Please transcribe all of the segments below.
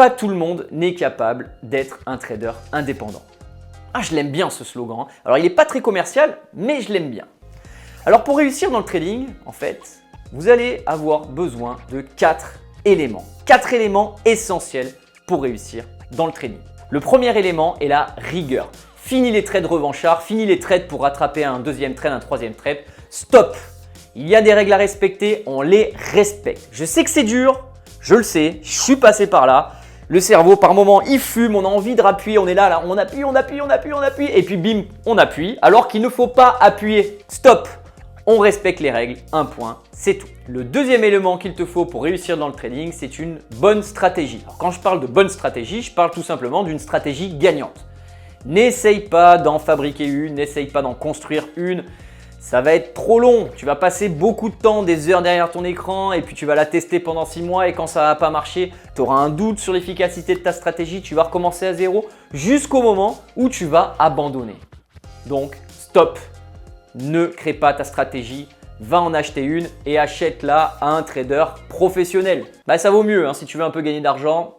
pas tout le monde n'est capable d'être un trader indépendant. Ah, je l'aime bien ce slogan. Alors, il n'est pas très commercial, mais je l'aime bien. Alors, pour réussir dans le trading, en fait, vous allez avoir besoin de 4 éléments. 4 éléments essentiels pour réussir dans le trading. Le premier élément est la rigueur. Fini les trades revanchards, fini les trades pour rattraper un deuxième trade, un troisième trade. Stop! Il y a des règles à respecter, on les respecte. Je sais que c'est dur, je le sais, je suis passé par là. Le cerveau, par moment, il fume, on a envie de rappuyer, on est là, on appuie, et puis bim, on appuie, alors qu'il ne faut pas appuyer. Stop! On respecte les règles, un point, c'est tout. Le deuxième élément qu'il te faut pour réussir dans le trading, c'est une bonne stratégie. Alors, quand je parle de bonne stratégie, je parle tout simplement d'une stratégie gagnante. N'essaye pas d'en fabriquer une, n'essaye pas d'en construire une. Ça va être trop long. Tu vas passer beaucoup de temps, des heures derrière ton écran et puis tu vas la tester pendant 6 mois et quand ça va pas marcher, tu auras un doute sur l'efficacité de ta stratégie, tu vas recommencer à zéro jusqu'au moment où tu vas abandonner. Donc, stop. Ne crée pas ta stratégie, va en acheter une et achète-la à un trader professionnel. Ça vaut mieux, si tu veux un peu gagner d'argent,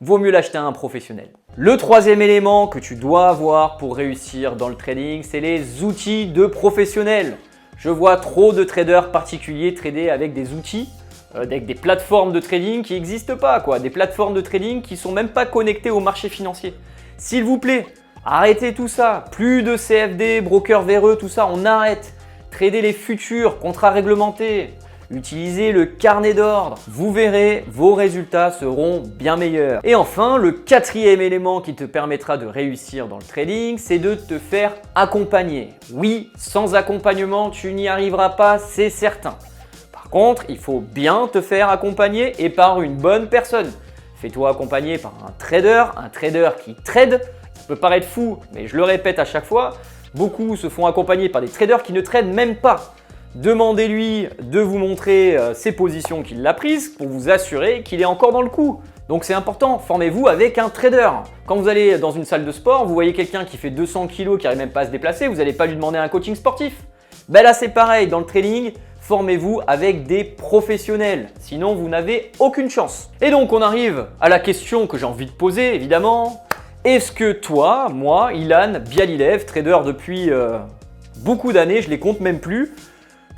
vaut mieux l'acheter à un professionnel. Le troisième élément que tu dois avoir pour réussir dans le trading, c'est les outils de professionnels. Je vois trop de traders particuliers trader avec des outils, avec des plateformes de trading qui n'existent pas, des plateformes de trading qui ne sont même pas connectées au marché financier. S'il vous plaît, arrêtez tout ça. Plus de CFD, brokers véreux, tout ça, on arrête. Tradez les futurs, contrats réglementés. Utilisez le carnet d'ordre. Vous verrez, vos résultats seront bien meilleurs. Et enfin, le quatrième élément qui te permettra de réussir dans le trading, c'est de te faire accompagner. Oui, sans accompagnement, tu n'y arriveras pas, c'est certain. Par contre, il faut bien te faire accompagner et par une bonne personne. Fais-toi accompagner par un trader qui trade. Ça peut paraître fou, mais je le répète à chaque fois, beaucoup se font accompagner par des traders qui ne tradent même pas. Demandez-lui de vous montrer ses positions qu'il a prises pour vous assurer qu'il est encore dans le coup. Donc c'est important, formez-vous avec un trader. Quand vous allez dans une salle de sport, vous voyez quelqu'un qui fait 200 kg, qui n'arrive même pas à se déplacer, vous n'allez pas lui demander un coaching sportif. Là c'est pareil, dans le trading, formez-vous avec des professionnels, sinon vous n'avez aucune chance. Et donc on arrive à la question que j'ai envie de poser évidemment. Est-ce que toi, moi, Ilan Bialilev, trader depuis beaucoup d'années, je les compte même plus,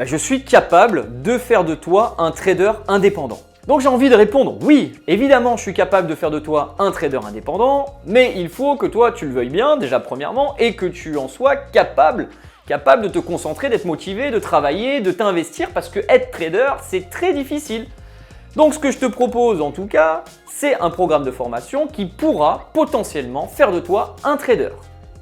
je suis capable de faire de toi un trader indépendant? Donc j'ai envie de répondre oui, évidemment je suis capable de faire de toi un trader indépendant, mais il faut que toi tu le veuilles bien déjà premièrement et que tu en sois capable de te concentrer, d'être motivé, de travailler, de t'investir parce que être trader c'est très difficile. Donc ce que je te propose en tout cas, c'est un programme de formation qui pourra potentiellement faire de toi un trader.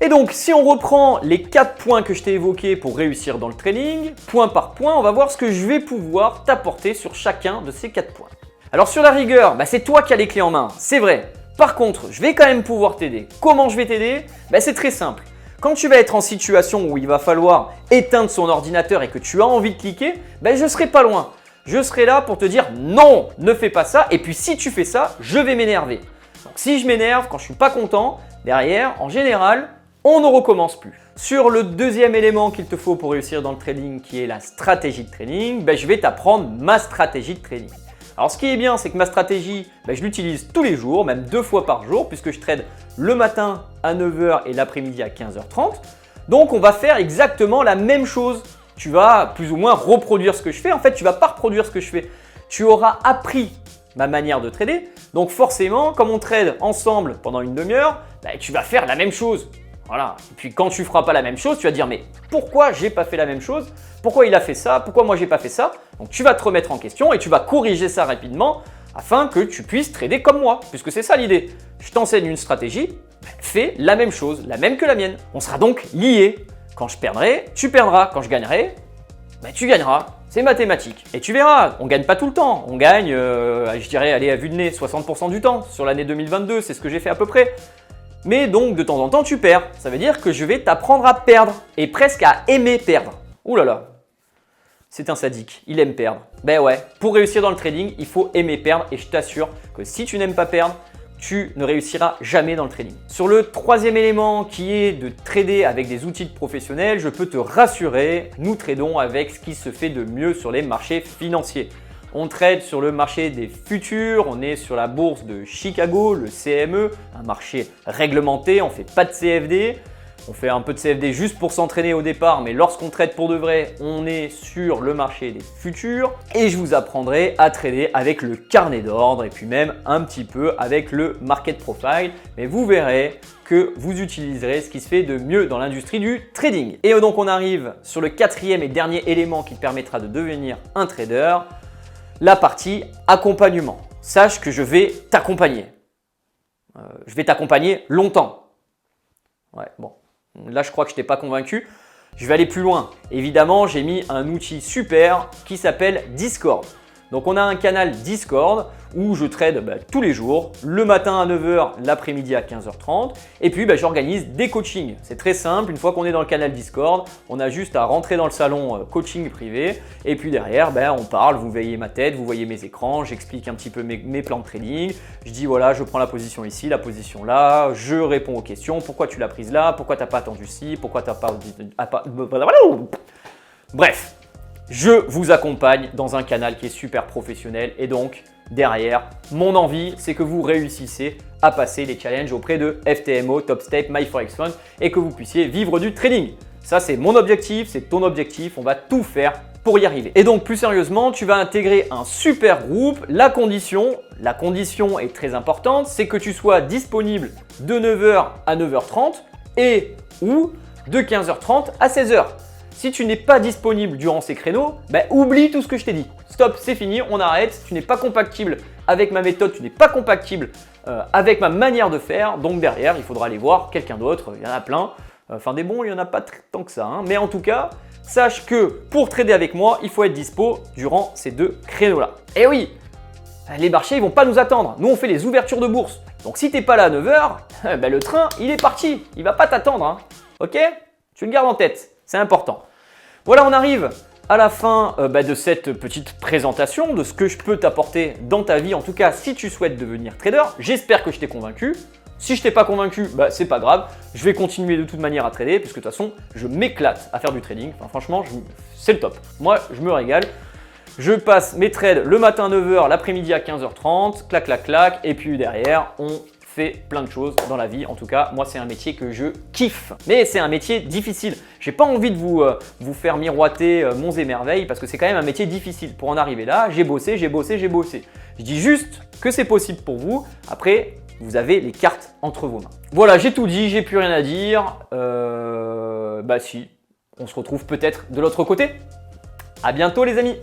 Et donc, si on reprend les 4 points que je t'ai évoqués pour réussir dans le trading, point par point, on va voir ce que je vais pouvoir t'apporter sur chacun de ces 4 points. Alors sur la rigueur, c'est toi qui as les clés en main, c'est vrai. Par contre, je vais quand même pouvoir t'aider. Comment je vais t'aider? C'est très simple. Quand tu vas être en situation où il va falloir éteindre son ordinateur et que tu as envie de cliquer, je serai pas loin. Je serai là pour te dire non, ne fais pas ça. Et puis si tu fais ça, je vais m'énerver. Donc si je m'énerve, quand je suis pas content, derrière, en général, on ne recommence plus. Sur le deuxième élément qu'il te faut pour réussir dans le trading, qui est la stratégie de trading, je vais t'apprendre ma stratégie de trading. Alors ce qui est bien, c'est que ma stratégie, je l'utilise tous les jours, même 2 fois par jour, puisque je trade le matin à 9 h et l'après-midi à 15 h 30. Donc on va faire exactement la même chose. Tu vas plus ou moins reproduire ce que je fais. En fait, tu ne vas pas reproduire ce que je fais. Tu auras appris ma manière de trader. Donc forcément, comme on trade ensemble pendant une demi-heure, tu vas faire la même chose. Voilà. Et puis quand tu feras pas la même chose, tu vas dire mais pourquoi j'ai pas fait la même chose? Pourquoi il a fait ça? Pourquoi moi j'ai pas fait ça? Donc tu vas te remettre en question et tu vas corriger ça rapidement afin que tu puisses trader comme moi, puisque c'est ça l'idée. Je t'enseigne une stratégie, fais la même chose, la même que la mienne. On sera donc liés. Quand je perdrai, tu perdras. Quand je gagnerai, tu gagneras. C'est mathématique. Et tu verras, on gagne pas tout le temps. On gagne, je dirais, allez, à vue de nez, 60% du temps. Sur l'année 2022, c'est ce que j'ai fait à peu près. Mais donc, de temps en temps, tu perds. Ça veut dire que je vais t'apprendre à perdre et presque à aimer perdre. Ouh là là, c'est un sadique, il aime perdre. Ouais, pour réussir dans le trading, il faut aimer perdre et je t'assure que si tu n'aimes pas perdre, tu ne réussiras jamais dans le trading. Sur le troisième élément qui est de trader avec des outils de professionnels, je peux te rassurer, nous tradons avec ce qui se fait de mieux sur les marchés financiers. On trade sur le marché des futurs, on est sur la bourse de Chicago, le CME, un marché réglementé, on ne fait pas de CFD. On fait un peu de CFD juste pour s'entraîner au départ, mais lorsqu'on trade pour de vrai, on est sur le marché des futurs. Et je vous apprendrai à trader avec le carnet d'ordre et puis même un petit peu avec le market profile. Mais vous verrez que vous utiliserez ce qui se fait de mieux dans l'industrie du trading. Et donc on arrive sur le quatrième et dernier élément qui te permettra de devenir un trader, la partie accompagnement. Sache que je vais t'accompagner. Je vais t'accompagner longtemps. Ouais, bon. Là, je crois que je t'ai pas convaincu. Je vais aller plus loin. Évidemment, j'ai mis un outil super qui s'appelle Discord. Donc, on a un canal Discord où je trade tous les jours, le matin à 9 h, l'après-midi à 15 h 30. Et puis, j'organise des coachings. C'est très simple. Une fois qu'on est dans le canal Discord, on a juste à rentrer dans le salon coaching privé. Et puis derrière, on parle. Vous voyez ma tête, vous voyez mes écrans. J'explique un petit peu mes plans de trading. Je dis voilà, je prends la position ici, la position là. Je réponds aux questions. Pourquoi tu l'as prise là? Pourquoi tu n'as pas attendu ci? Pourquoi tu n'as pas... Bref. Je vous accompagne dans un canal qui est super professionnel et donc derrière, mon envie, c'est que vous réussissiez à passer les challenges auprès de FTMO, TopStep, MyForexFund et que vous puissiez vivre du trading. Ça, c'est mon objectif, c'est ton objectif, on va tout faire pour y arriver. Et donc, plus sérieusement, tu vas intégrer un super groupe. La condition est très importante, c'est que tu sois disponible de 9 h à 9 h 30 et ou de 15 h 30 à 16 h. Si tu n'es pas disponible durant ces créneaux, oublie tout ce que je t'ai dit. Stop, c'est fini, on arrête. Tu n'es pas compatible avec ma méthode, tu n'es pas compatible avec ma manière de faire. Donc derrière, il faudra aller voir quelqu'un d'autre. Il y en a plein. Enfin des bons, il n'y en a pas tant que ça. Hein. Mais en tout cas, sache que pour trader avec moi, il faut être dispo durant ces deux créneaux-là. Et oui, les marchés, ils vont pas nous attendre. Nous, on fait les ouvertures de bourse. Donc si tu n'es pas là à 9 h, le train, il est parti. Il ne va pas t'attendre. Hein. Ok? Tu le gardes en tête. C'est important. Voilà, on arrive à la fin de cette petite présentation de ce que je peux t'apporter dans ta vie. En tout cas, si tu souhaites devenir trader, j'espère que je t'ai convaincu. Si je t'ai pas convaincu, c'est pas grave. Je vais continuer de toute manière à trader parce que de toute façon, je m'éclate à faire du trading. Enfin, franchement, c'est le top. Moi, je me régale. Je passe mes trades le matin à 9 h, l'après-midi à 15 h 30, clac, clac, clac. Et puis derrière, on fait plein de choses dans la vie. En tout cas, moi, c'est un métier que je kiffe. Mais c'est un métier difficile. J'ai pas envie de vous faire miroiter monts et merveilles parce que c'est quand même un métier difficile. Pour en arriver là, j'ai bossé. Je dis juste que c'est possible pour vous. Après, vous avez les cartes entre vos mains. Voilà, j'ai tout dit, j'ai plus rien à dire. Si, on se retrouve peut-être de l'autre côté. À bientôt les amis.